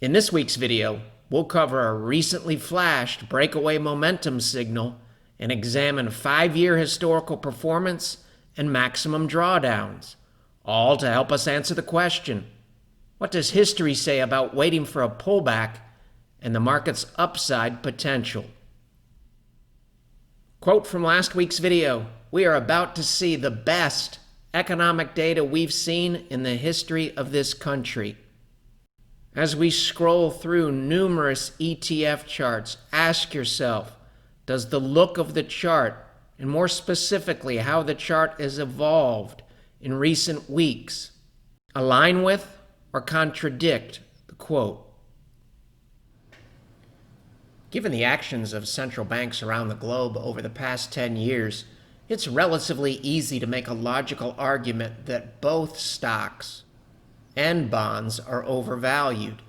In this week's video, we'll cover a recently flashed breakaway momentum signal and examine 5-year historical performance and maximum drawdowns, all to help us answer the question, what does history say about waiting for a pullback and the market's upside potential? Quote from last week's video, we are about to see the best economic data we've seen in the history of this country. As we scroll through numerous ETF charts, ask yourself, does the look of the chart, and more specifically how the chart has evolved in recent weeks, align with or contradict the quote? Given the actions of central banks around the globe over the past 10 years, it's relatively easy to make a logical argument that both stocks and bonds are overvalued.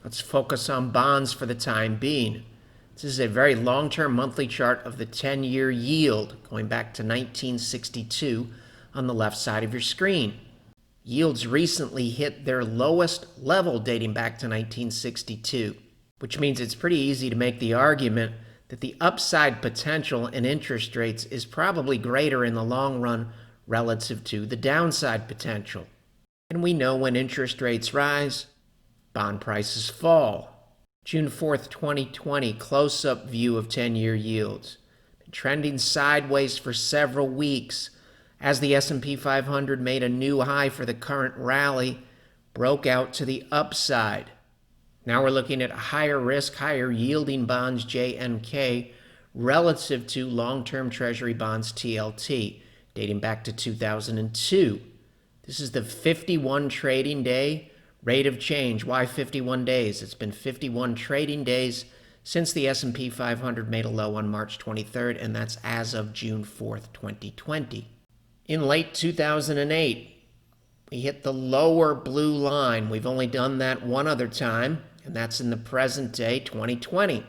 Let's focus on bonds for the time being. This is a very long-term monthly chart of the 10-year yield going back to 1962 on the left side of your screen. Yields recently hit their lowest level dating back to 1962, which means it's pretty easy to make the argument that the upside potential in interest rates is probably greater in the long run relative to the downside potential. And we know when interest rates rise, bond prices fall. June 4th, 2020, close-up view of 10-year yields. Been trending sideways for several weeks as the S&P 500 made a new high for the current rally, broke out to the upside. Now we're looking at higher risk, higher yielding bonds, JNK, relative to long-term Treasury bonds, TLT, dating back to 2002. This is the 51 trading day rate of change. Why 51 days? It's been 51 trading days since the S&P 500 made a low on March 23rd, and that's as of June 4th, 2020. In late 2008, we hit the lower blue line. We've only done that one other time, and that's in the present day, 2020.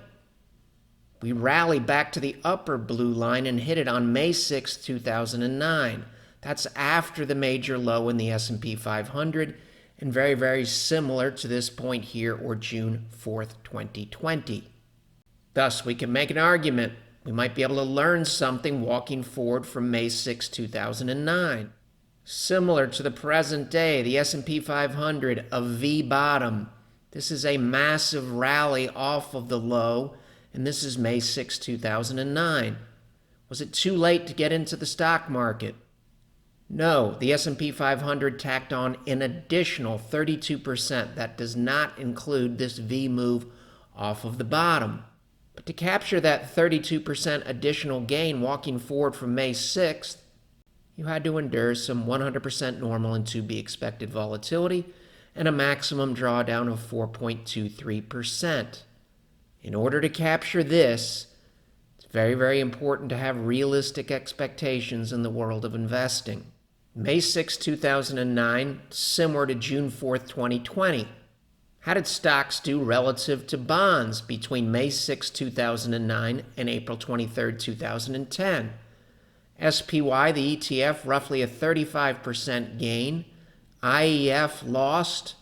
We rallied back to the upper blue line and hit it on May 6, 2009. That's after the major low in the S&P 500 and very, very similar to this point here or June 4th, 2020. Thus, we can make an argument. We might be able to learn something walking forward from May 6, 2009. Similar to the present day, the S&P 500, a V bottom. This is a massive rally off of the low, and this is May 6, 2009. Was it too late to get into the stock market? No, the S&P 500 tacked on an additional 32%. That does not include this V move off of the bottom. But to capture that 32% additional gain walking forward from May 6th, you had to endure some 100% normal and to be expected volatility and a maximum drawdown of 4.23%. In order to capture this, it's very, very important to have realistic expectations in the world of investing. May 6, 2009, similar to June 4th, 2020. How did stocks do relative to bonds between May 6, 2009 and April 23, 2010? SPY, the ETF, roughly a 35% gain. IEF lost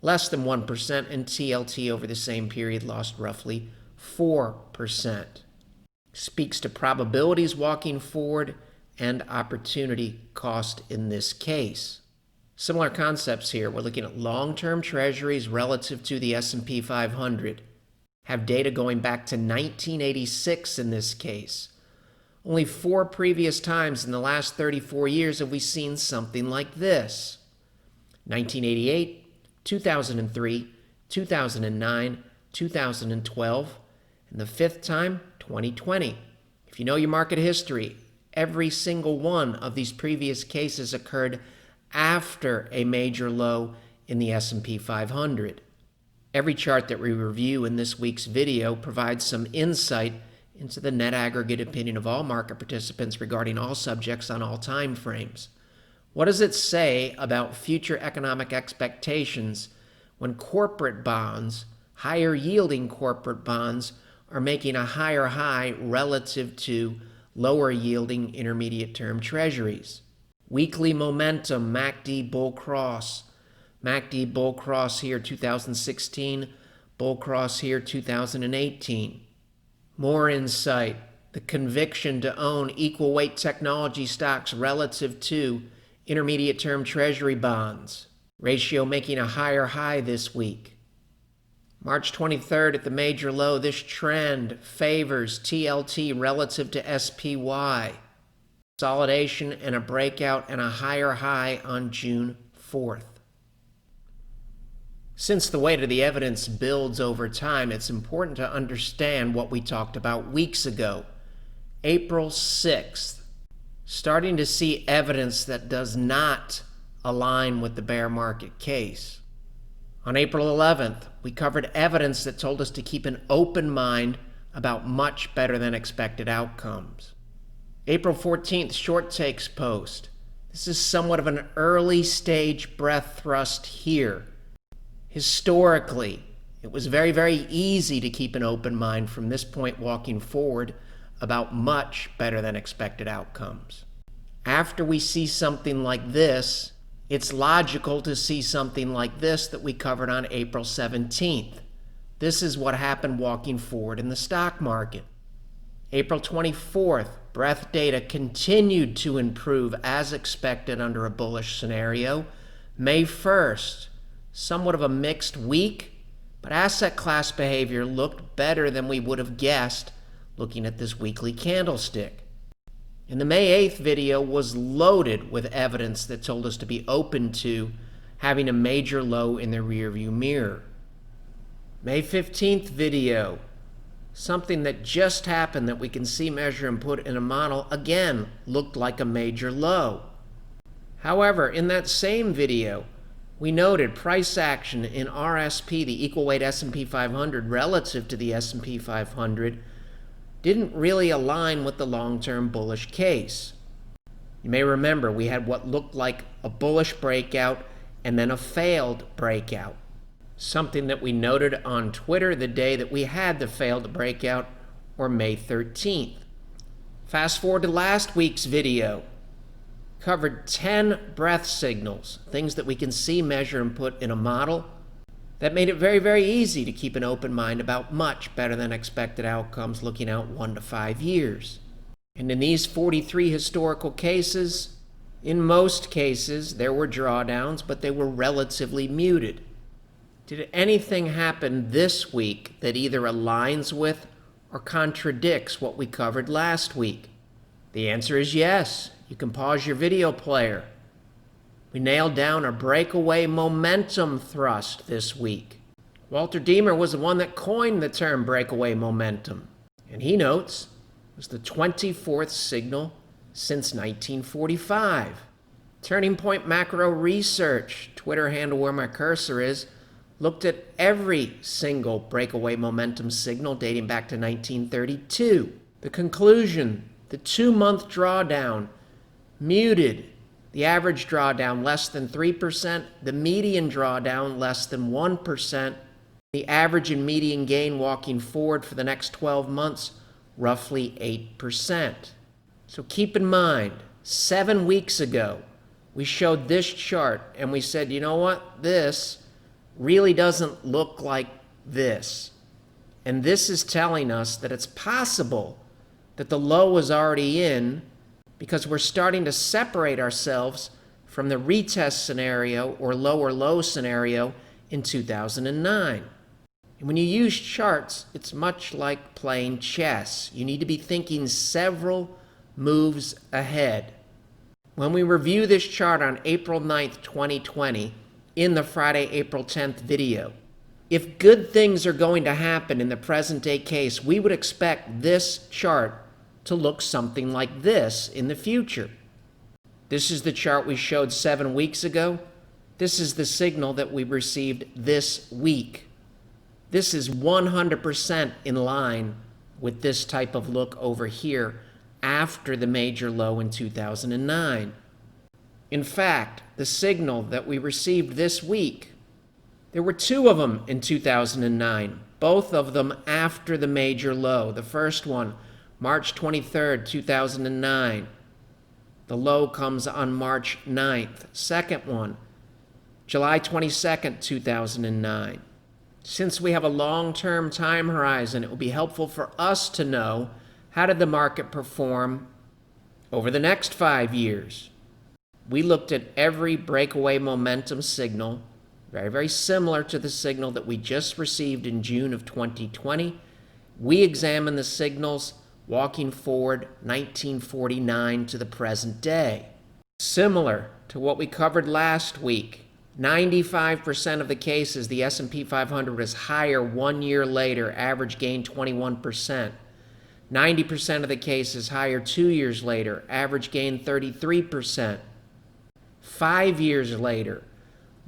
less than 1%, and TLT over the same period lost roughly 4%. Speaks to probabilities walking forward and opportunity cost in this case. Similar concepts here. We're looking at long-term treasuries relative to the S&P 500. Have data going back to 1986 in this case. Only 4 previous times in the last 34 years have we seen something like this. 1988, 2003, 2009, 2012, and the 5th time, 2020. If you know your market history, every single one of these previous cases occurred after a major low in the S&P 500. Every chart that we review in this week's video provides some insight into the net aggregate opinion of all market participants regarding all subjects on all time frames. What does it say about future economic expectations when corporate bonds, higher yielding corporate bonds, are making a higher high relative to lower yielding intermediate term treasuries? Weekly momentum, MACD bull cross. MACD bull cross here 2016, bull cross here 2018. More insight, the conviction to own equal weight technology stocks relative to intermediate term treasury bonds. Ratio making a higher high this week. March 23rd at the major low, this trend favors TLT relative to SPY. Consolidation and a breakout and a higher high on June 4th. Since the weight of the evidence builds over time, it's important to understand what we talked about weeks ago. April 6th, starting to see evidence that does not align with the bear market case. On April 11th, we covered evidence that told us to keep an open mind about much better than expected outcomes. April 14th, short takes post. This is somewhat of an early stage breath thrust here. Historically, it was very, very easy to keep an open mind from this point walking forward about much better than expected outcomes. After we see something like this, it's logical to see something like this that we covered on April 17th. This is what happened walking forward in the stock market. April 24th, breadth data continued to improve as expected under a bullish scenario. May 1st, somewhat of a mixed week, but asset class behavior looked better than we would have guessed looking at this weekly candlestick. And the May 8th video was loaded with evidence that told us to be open to having a major low in the rearview mirror. May 15th video, something that just happened that we can see, measure, and put in a model, again, looked like a major low. However, in that same video, we noted price action in RSP, the equal weight S&P 500, relative to the S&P 500, didn't really align with the long-term bullish case. You may remember we had what looked like a bullish breakout and then a failed breakout. Something that we noted on Twitter the day that we had the failed breakout, or May 13th. Fast forward to last week's video. Covered 10 breath signals, things that we can see, measure, and put in a model that made it very, very easy to keep an open mind about much better than expected outcomes looking out 1 to 5 years. And in these 43 historical cases, in most cases, there were drawdowns, but they were relatively muted. Did anything happen this week that either aligns with or contradicts what we covered last week? The answer is yes. You can pause your video player. We nailed down a breakaway momentum thrust this week. Walter Deemer was the one that coined the term breakaway momentum. And he notes it was the 24th signal since 1945. Turning Point Macro Research, Twitter handle where my cursor is, looked at every single breakaway momentum signal dating back to 1932. The conclusion, the 2-month drawdown, muted. The average drawdown less than 3%, the median drawdown less than 1%, the average and median gain walking forward for the next 12 months, roughly 8%. So keep in mind, 7 weeks ago, we showed this chart and we said, you know what, this really doesn't look like this. And this is telling us that it's possible that the low was already in, because we're starting to separate ourselves from the retest scenario or lower low scenario in 2009. And when you use charts, it's much like playing chess. You need to be thinking several moves ahead. When we review this chart on April 9th, 2020, in the Friday, April 10th video, if good things are going to happen in the present day case, we would expect this chart to look something like this in the future. This is the chart we showed 7 weeks ago. This is the signal that we received this week. This is 100% in line with this type of look over here after the major low in 2009. In fact, the signal that we received this week, there were 2 of them in 2009, both of them after the major low. The first one, March 23rd, 2009. The low comes on March 9th. Second one, July 22nd, 2009. Since we have a long-term time horizon, it will be helpful for us to know how did the market perform over the next 5 years. We looked at every breakaway momentum signal, very, very similar to the signal that we just received in June of 2020. We examined the signals walking forward 1949 to the present day. Similar to what we covered last week, 95% of the cases, the S&P 500 is higher 1 year later, average gain 21%. 90% of the cases higher 2 years later, average gain 33%. 5 years later,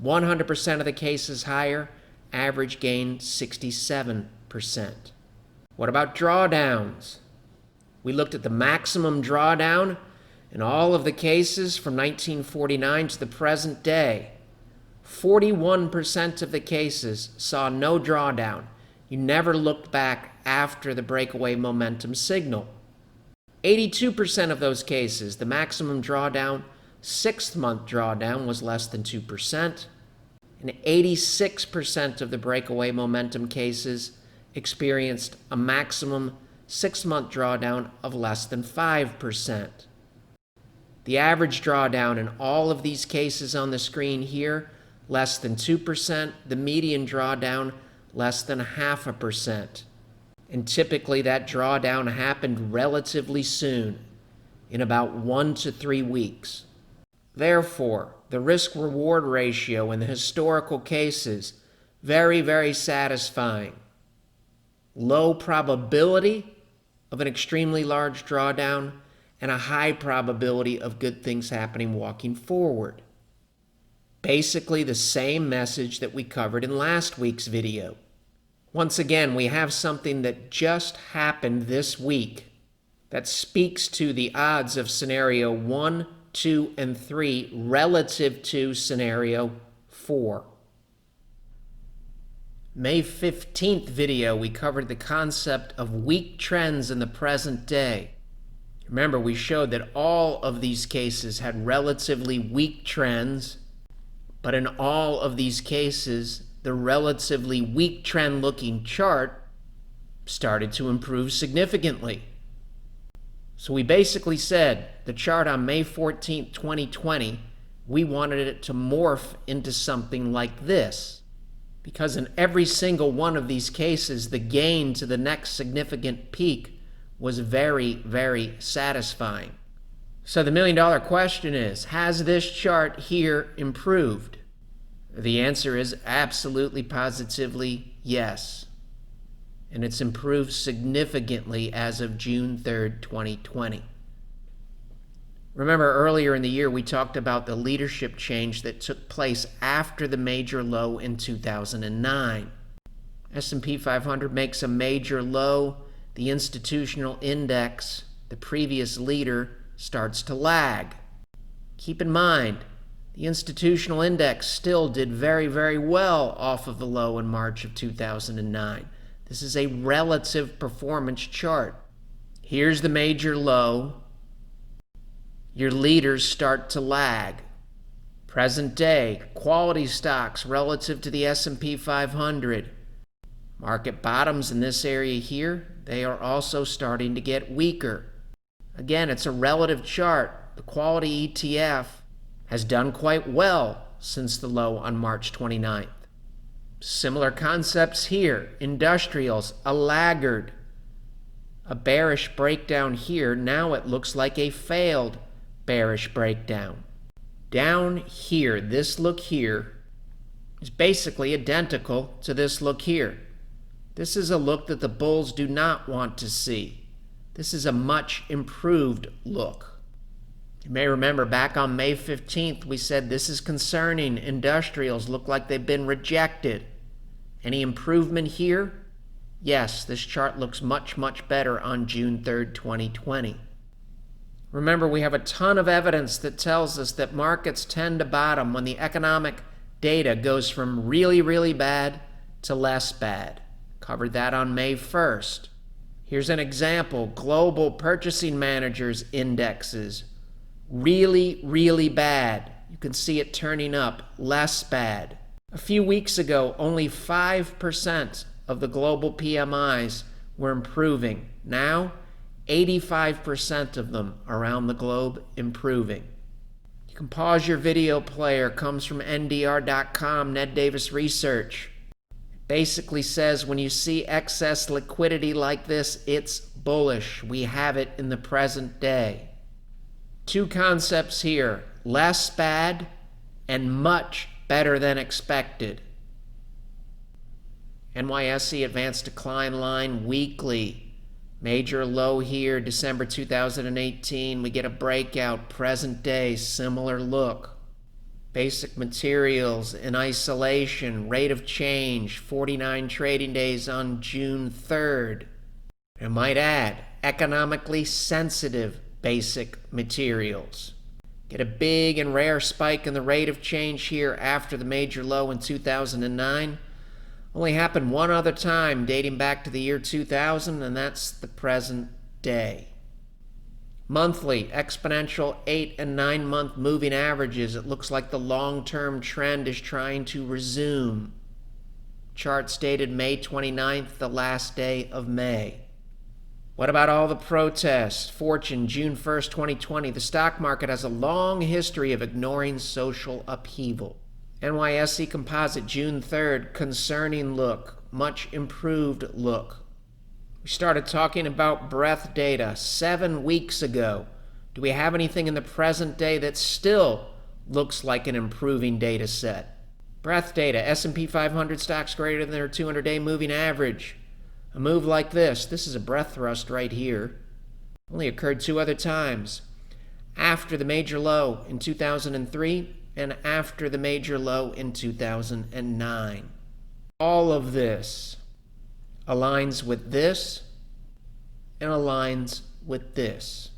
100% of the cases higher, average gain 67%. What about drawdowns? We looked at the maximum drawdown in all of the cases from 1949 to the present day. 41% of the cases saw no drawdown. You never looked back after the breakaway momentum signal. 82% of those cases, the maximum drawdown, 6-month drawdown was less than 2%, and 86% of the breakaway momentum cases experienced a maximum 6-month drawdown of less than 5%. The average drawdown in all of these cases on the screen here, less than 2%, the median drawdown, less than 0.5%. And typically that drawdown happened relatively soon, in about 1 to 3 weeks. Therefore, the risk-reward ratio in the historical cases, very, very satisfying. Low probability of an extremely large drawdown and a high probability of good things happening walking forward. Basically the same message that we covered in last week's video. Once again, we have something that just happened this week that speaks to the odds of scenario 1, 2, and 3 relative to scenario 4. May 15th video, we covered the concept of weak trends in the present day. Remember, we showed that all of these cases had relatively weak trends, but in all of these cases, the relatively weak trend-looking chart started to improve significantly. So we basically said the chart on May 14th, 2020, we wanted it to morph into something like this, because in every single one of these cases, the gain to the next significant peak was very, very satisfying. So the million-dollar question is, has this chart here improved? The answer is absolutely, positively yes. And it's improved significantly as of June 3rd, 2020. Remember earlier in the year we talked about the leadership change that took place after the major low in 2009. S&P 500 makes a major low, the institutional index, the previous leader, starts to lag. Keep in mind, the institutional index still did very, very well off of the low in March of 2009. This is a relative performance chart. Here's the major low. Your leaders start to lag. Present day, quality stocks relative to the S&P 500. Market bottoms in this area here, they are also starting to get weaker. Again, it's a relative chart. The quality ETF has done quite well since the low on March 29th. Similar concepts here. Industrials, a laggard. A bearish breakdown here. Now it looks like a failed bearish breakdown. Down here, this look here, is basically identical to this look here. This is a look that the bulls do not want to see. This is a much improved look. You may remember back on May 15th, we said this is concerning. Industrials look like they've been rejected. Any improvement here? Yes, this chart looks much, much better on June 3rd, 2020. Remember, we have a ton of evidence that tells us that markets tend to bottom when the economic data goes from really, really bad to less bad. Covered that on May 1st. Here's an example. Global Purchasing Managers Indexes. Really, really bad. You can see it turning up, less bad. A few weeks ago, only 5% of the global PMIs were improving. Now, 85% of them around the globe improving. You can pause your video player. Comes from NDR.com, Ned Davis Research. It basically says when you see excess liquidity like this, it's bullish. We have it in the present day. Two concepts here: less bad and much better than expected. NYSE advanced decline line weekly. Major low here, December 2018. We get a breakout, present day, similar look. Basic materials in isolation, rate of change, 49 trading days on June 3rd. I might add, economically sensitive basic materials. Get a big and rare spike in the rate of change here after the major low in 2009. Only happened one other time dating back to the year 2000, and that's the present day. Monthly, exponential 8 and 9 month moving averages. It looks like the long-term trend is trying to resume. Charts dated May 29th, the last day of May. What about all the protests? Fortune, June 1st, 2020. The stock market has a long history of ignoring social upheaval. NYSE Composite, June 3rd, concerning look, much improved look. We started talking about breadth data 7 weeks ago. Do we have anything in the present day that still looks like an improving data set? Breadth data, S&P 500 stocks greater than their 200-day moving average. A move like this is a breadth thrust right here. Only occurred 2 other times. After the major low in 2003 and after the major low in 2009. All of this aligns with this and aligns with this.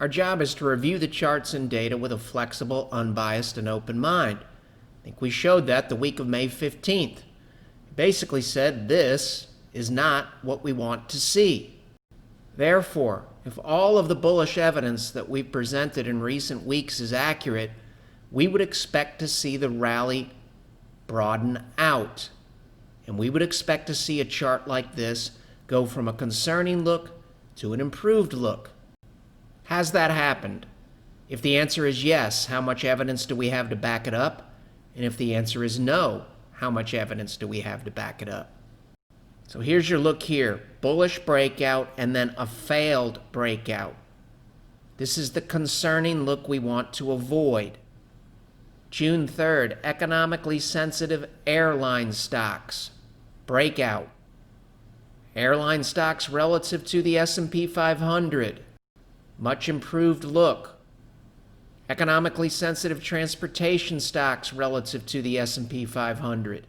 Our job is to review the charts and data with a flexible, unbiased, and open mind. I think we showed that the week of May 15th. It basically said this is not what we want to see. Therefore, if all of the bullish evidence that we've presented in recent weeks is accurate, we would expect to see the rally broaden out. And we would expect to see a chart like this go from a concerning look to an improved look. Has that happened? If the answer is yes, how much evidence do we have to back it up? And if the answer is no, how much evidence do we have to back it up? So here's your look here. Bullish breakout and then a failed breakout. This is the concerning look we want to avoid. June 3rd, economically sensitive airline stocks. Breakout. Airline stocks relative to the S&P 500. Much improved look. Economically sensitive transportation stocks relative to the S&P 500.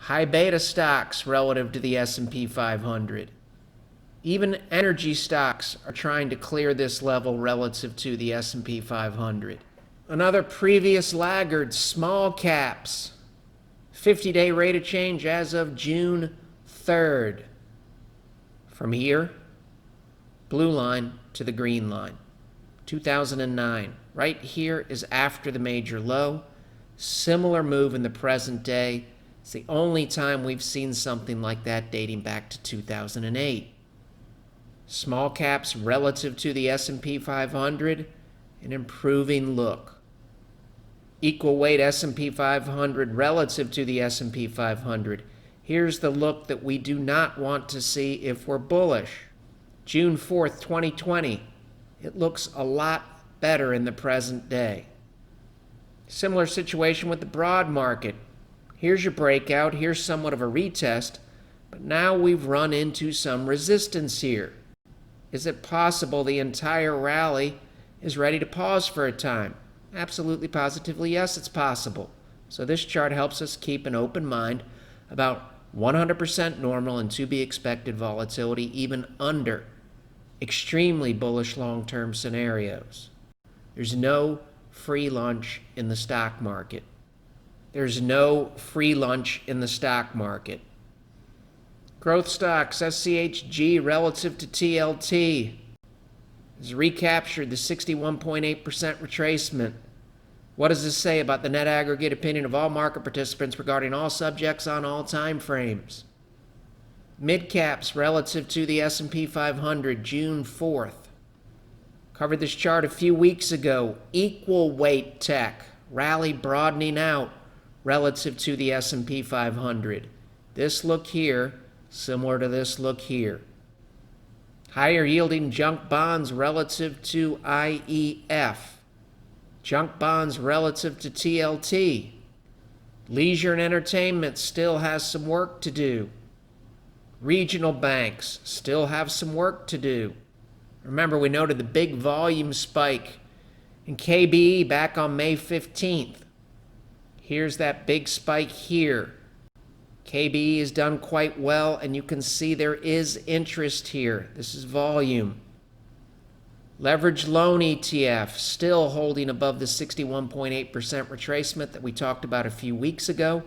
High beta stocks relative to the S&P 500. Even energy stocks are trying to clear this level relative to the S&P 500. Another previous laggard, small caps. 50-day rate of change as of June 3rd. From here, blue line to the green line. 2009. Right here is after the major low. Similar move in the present day. It's the only time we've seen something like that dating back to 2008. Small caps relative to the S&P 500, an improving look. Equal weight S&P 500 relative to the S&P 500. Here's the look that we do not want to see if we're bullish. June 4th, 2020. It looks a lot better in the present day. Similar situation with the broad market. Here's your breakout. Here's somewhat of a retest. But now we've run into some resistance here. Is it possible the entire rally is ready to pause for a time? Absolutely, positively, yes, it's possible. So this chart helps us keep an open mind about 100% normal and to be expected volatility even under extremely bullish long-term scenarios. There's no free lunch in the stock market. There's no free lunch in the stock market. Growth stocks, SCHG relative to TLT. has recaptured the 61.8% retracement. What does this say about the net aggregate opinion of all market participants regarding all subjects on all time frames? Mid-caps relative to the S&P 500, June 4th. Covered this chart a few weeks ago. Equal weight tech, rally broadening out relative to the S&P 500. This look here, similar to this look here. Higher yielding junk bonds relative to IEF. Junk bonds relative to TLT. Leisure and entertainment still has some work to do. Regional banks still have some work to do. Remember, we noted the big volume spike in KBE back on May 15th. Here's that big spike here. KBE has done quite well, and you can see there is interest here. This is volume. Leveraged loan ETF still holding above the 61.8% retracement that we talked about a few weeks ago.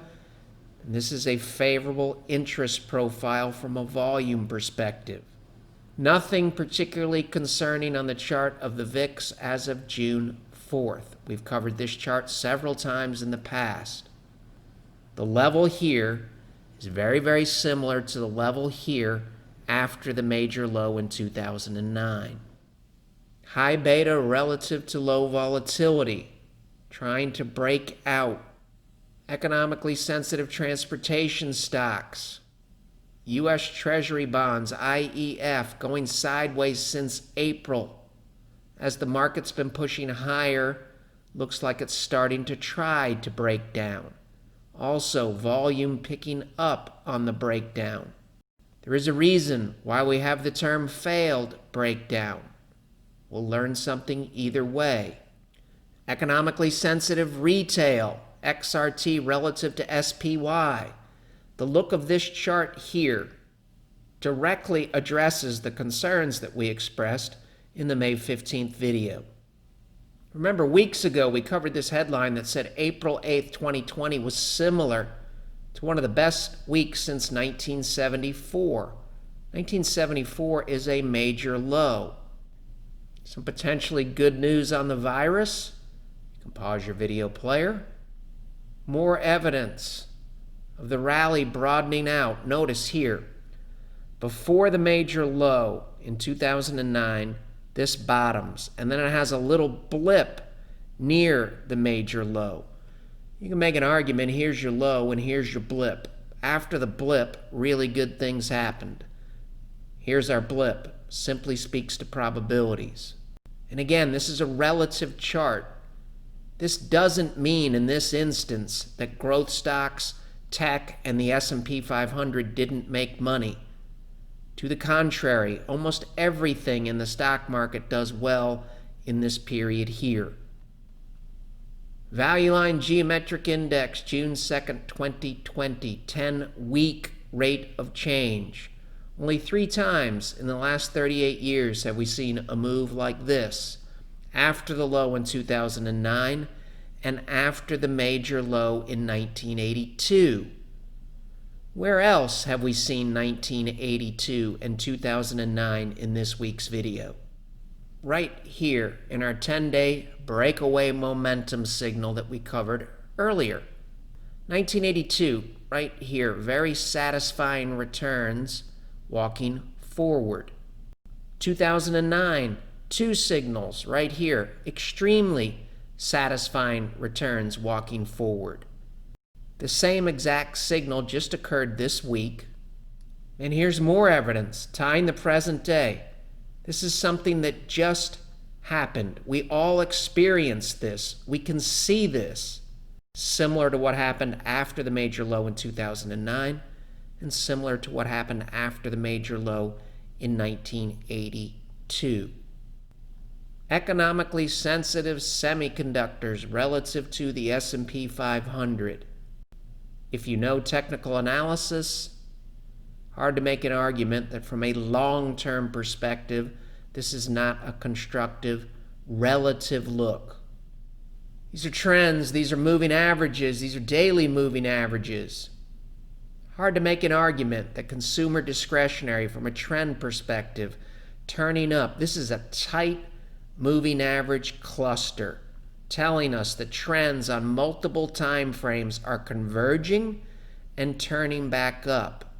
And this is a favorable interest profile from a volume perspective. Nothing particularly concerning on the chart of the VIX as of June 4th. We've covered this chart several times in the past. The level here is very, very similar to the level here after the major low in 2009. High beta relative to low volatility, trying to break out. Economically sensitive transportation stocks. U.S. Treasury bonds, IEF, going sideways since April. As the market's been pushing higher, looks like it's starting to try to break down. Also, volume picking up on the breakdown. There is a reason why we have the term failed breakdown. We'll learn something either way. Economically sensitive retail, XRT relative to SPY. The look of this chart here directly addresses the concerns that we expressed in the May 15th video. Remember, weeks ago we covered this headline that said April 8th, 2020 was similar to one of the best weeks since 1974. 1974 is a major low. Some potentially good news on the virus. You can pause your video player. More evidence of the rally broadening out. Notice here, before the major low in 2009, this bottoms, and then it has a little blip near the major low. You can make an argument, here's your low and here's your blip. After the blip, really good things happened. Here's our blip. Simply speaks to probabilities. And again, this is a relative chart. This doesn't mean in this instance that growth stocks, tech, and the S&P 500 didn't make money. To the contrary, almost everything in the stock market does well in this period here. Value line geometric index, June 2nd, 2020, 10-week rate of change. Only 3 times in the last 38 years have we seen a move like this, after the low in 2009 and after the major low in 1982. Where else have we seen 1982 and 2009 in this week's video? Right here in our 10-day breakaway momentum signal that we covered earlier. 1982, right here, very satisfying returns walking forward. 2009, 2 signals right here, extremely satisfying returns walking forward. The same exact signal just occurred this week. And here's more evidence tying the present day. This is something that just happened. We all experienced this. We can see this. Similar to what happened after the major low in 2009 and similar to what happened after the major low in 1982. Economically sensitive semiconductors relative to the S&P 500. If you know technical analysis, hard to make an argument that from a long-term perspective, this is not a constructive relative look. These are trends, these are moving averages, these are daily moving averages. Hard to make an argument that consumer discretionary from a trend perspective turning up. This is a tight moving average cluster telling us that trends on multiple time frames are converging and turning back up.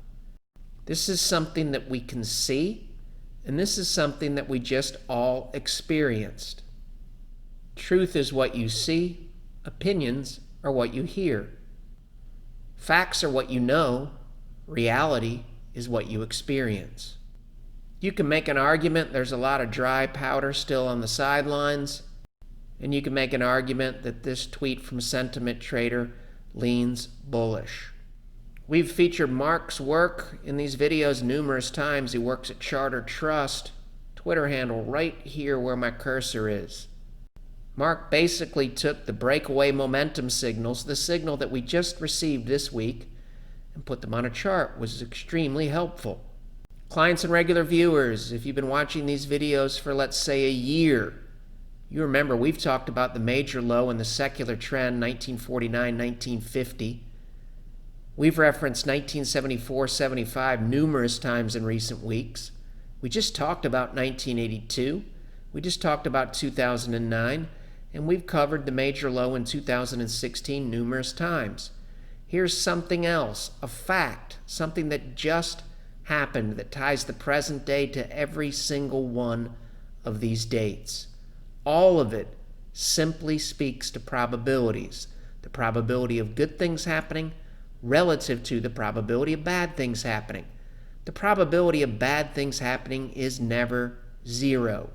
This is something that we can see, and this is something that we just all experienced. Truth is what you see, opinions are what you hear. Facts are what you know, reality is what you experience. You can make an argument there's a lot of dry powder still on the sidelines, and you can make an argument that this tweet from Sentiment Trader leans bullish. We've featured Mark's work in these videos numerous times. He works at Charter Trust, Twitter handle right here where my cursor is. Mark basically took the breakaway momentum signals, the signal that we just received this week, and put them on a chart, which was extremely helpful. Clients and regular viewers, if you've been watching these videos for, let's say, a year, you remember we've talked about the major low in the secular trend, 1949-1950. We've referenced 1974-75 numerous times in recent weeks. We just talked about 1982. We just talked about 2009. And we've covered the major low in 2016 numerous times. Here's something else, a fact, something that just happened that ties the present day to every single one of these dates. All of it simply speaks to probabilities. The probability of good things happening relative to the probability of bad things happening. The probability of bad things happening is never zero.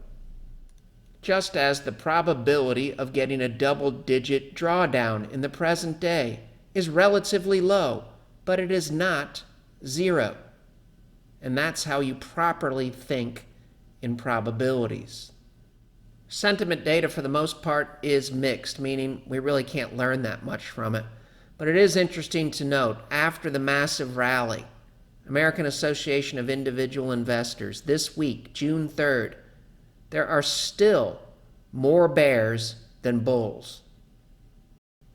Just as the probability of getting a double-digit drawdown in the present day is relatively low, but it is not zero. And that's how you properly think in probabilities. Sentiment data, for the most part, is mixed, meaning we really can't learn that much from it. But it is interesting to note, after the massive rally, American Association of Individual Investors, this week, June 3rd, there are still more bears than bulls.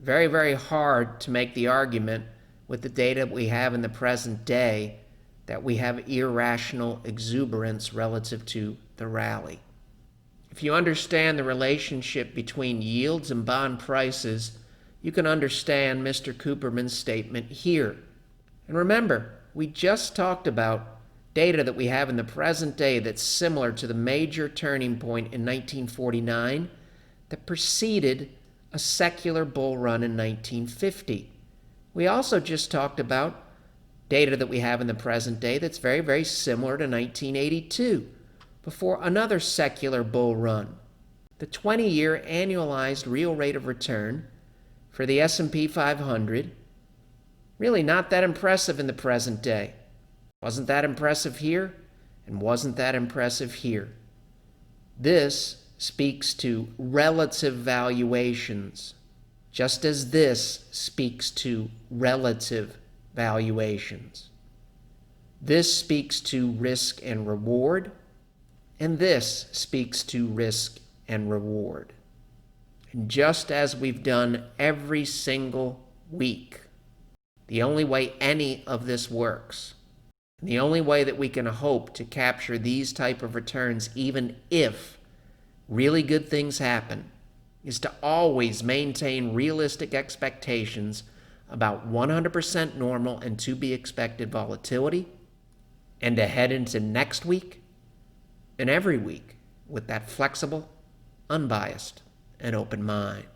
Very, very hard to make the argument with the data we have in the present day that we have irrational exuberance relative to the rally. If you understand the relationship between yields and bond prices, you can understand Mr. Cooperman's statement here. And remember, we just talked about data that we have in the present day that's similar to the major turning point in 1949 that preceded a secular bull run in 1950. We also just talked about data that we have in the present day that's very, very similar to 1982, before another secular bull run. The 20-year annualized real rate of return for the S&P 500, really not that impressive in the present day. Wasn't that impressive here, and wasn't that impressive here. This speaks to relative valuations, just as this speaks to relative valuations. This speaks to risk and reward, and this speaks to risk and reward. And just as we've done every single week, the only way any of this works, and the only way that we can hope to capture these type of returns, even if really good things happen, is to always maintain realistic expectations about 100% normal and to be expected volatility, and to head into next week and every week with that flexible, unbiased, and open mind.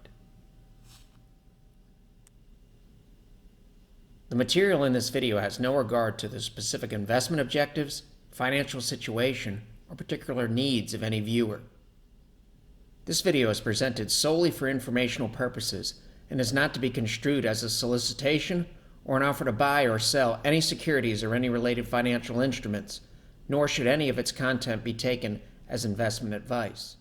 The material in this video has no regard to the specific investment objectives, financial situation, or particular needs of any viewer. This video is presented solely for informational purposes and is not to be construed as a solicitation or an offer to buy or sell any securities or any related financial instruments, nor should any of its content be taken as investment advice.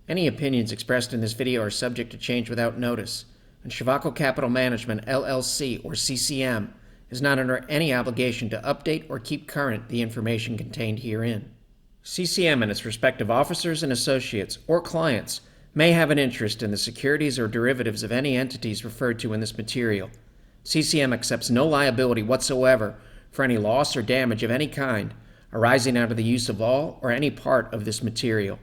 Any opinions expressed in this video are subject to change without notice, and Shavaco Capital Management, LLC, or CCM, is not under any obligation to update or keep current the information contained herein. CCM and its respective officers and associates or clients may have an interest in the securities or derivatives of any entities referred to in this material. CCM accepts no liability whatsoever for any loss or damage of any kind arising out of the use of all or any part of this material.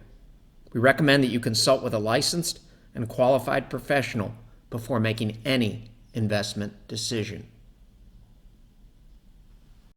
We recommend that you consult with a licensed and qualified professional before making any investment decision.